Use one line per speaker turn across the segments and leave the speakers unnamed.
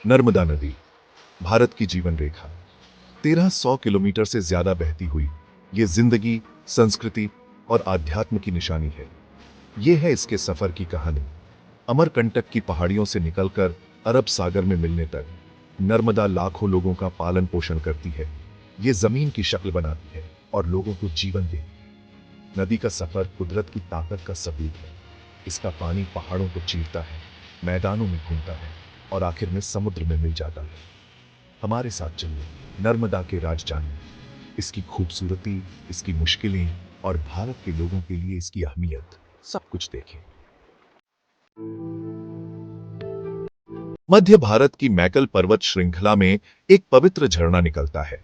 नर्मदा नदी, भारत की जीवन रेखा, 1300 किलोमीटर से ज्यादा बहती हुई ये जिंदगी, संस्कृति और आध्यात्म की निशानी है। ये है इसके सफर की कहानी। अमरकंटक की पहाड़ियों से निकलकर अरब सागर में मिलने तक नर्मदा लाखों लोगों का पालन पोषण करती है। ये जमीन की शक्ल बनाती है और लोगों को जीवन देती है। नदी का सफर कुदरत की ताकत का सबूत है। इसका पानी पहाड़ों को चीरता है, मैदानों में घूमता है और आखिर में समुद्र में मिल जाता है। हमारे साथ चलिए, नर्मदा के राज जानिए, इसकी खूबसूरती, इसकी मुश्किलें और भारत के लोगों के लिए इसकी अहमियत, सब कुछ देखें। मध्य भारत की मैकल पर्वत श्रृंखला में एक पवित्र झरना निकलता है।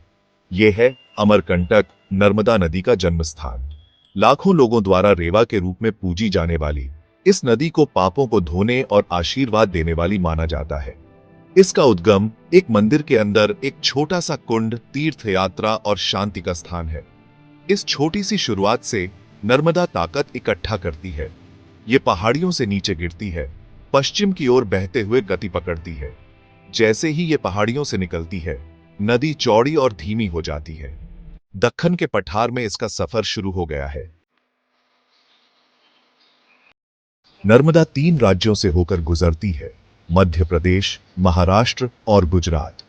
यह है अमरकंटक, नर्मदा नदी का जन्म स्थान। लाखों लोगों द्वारा रेवा के रूप में पूजी जाने वाली इस नदी को पापों को धोने और आशीर्वाद देने वाली माना जाता है। इसका उद्गम एक मंदिर के अंदर एक छोटा सा कुंड, तीर्थ यात्रा और शांति का स्थान है। इस छोटी सी शुरुआत से नर्मदा ताकत इकट्ठा करती है। ये पहाड़ियों से नीचे गिरती है, पश्चिम की ओर बहते हुए गति पकड़ती है। जैसे ही ये पहाड़ियों से निकलती है, नदी चौड़ी और धीमी हो जाती है। दक्कन के पठार में इसका सफर शुरू हो गया है। नर्मदा 3 राज्यों से होकर गुजरती है, मध्य प्रदेश, महाराष्ट्र और गुजरात।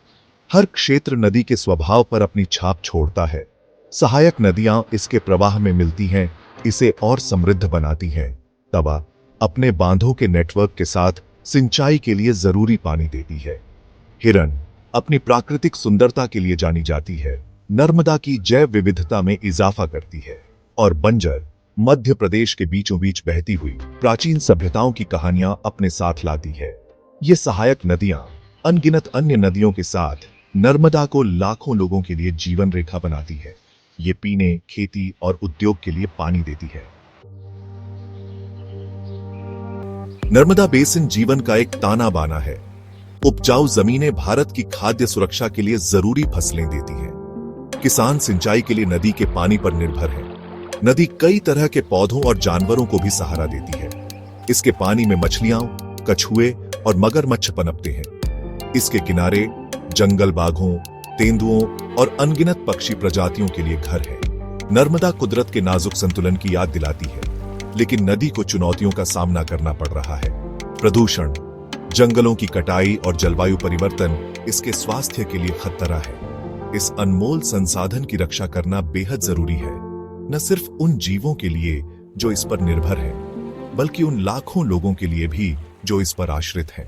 हर क्षेत्र नदी के स्वभाव पर अपनी छाप छोड़ता है। सहायक नदियां इसके प्रवाह में मिलती हैं, इसे और समृद्ध बनाती हैं। तवा अपने बांधों के नेटवर्क के साथ सिंचाई के लिए जरूरी पानी देती है। हिरन अपनी प्राकृतिक सुंदरता के लिए जानी जाती है, नर्मदा की जैव विविधता में इजाफा करती है। और बंजर मध्य प्रदेश के बीचों बीच बहती हुई प्राचीन सभ्यताओं की कहानियां अपने साथ लाती है। ये सहायक नदियां अनगिनत अन्य नदियों के साथ नर्मदा को लाखों लोगों के लिए जीवन रेखा बनाती है। ये पीने, खेती और उद्योग के लिए पानी देती है। नर्मदा बेसिन जीवन का एक ताना बाना है। उपजाऊ जमीनें भारत की खाद्य सुरक्षा के लिए जरूरी फसलें देती हैं। किसान सिंचाई के लिए नदी के पानी पर निर्भर है। नदी कई तरह के पौधों और जानवरों को भी सहारा देती है। इसके पानी में मछलियां, कछुए और मगरमच्छ पनपते हैं। इसके किनारे जंगल बाघों, तेंदुओं और अनगिनत पक्षी प्रजातियों के लिए घर है। नर्मदा कुदरत के नाजुक संतुलन की याद दिलाती है, लेकिन नदी को चुनौतियों का सामना करना पड़ रहा है। प्रदूषण, जंगलों की कटाई और जलवायु परिवर्तन इसके स्वास्थ्य के लिए खतरा है। इस अनमोल संसाधन की रक्षा करना बेहद जरूरी है, न सिर्फ उन जीवों के लिए जो इस पर निर्भर हैं, बल्कि उन लाखों लोगों के लिए भी जो इस पर आश्रित हैं।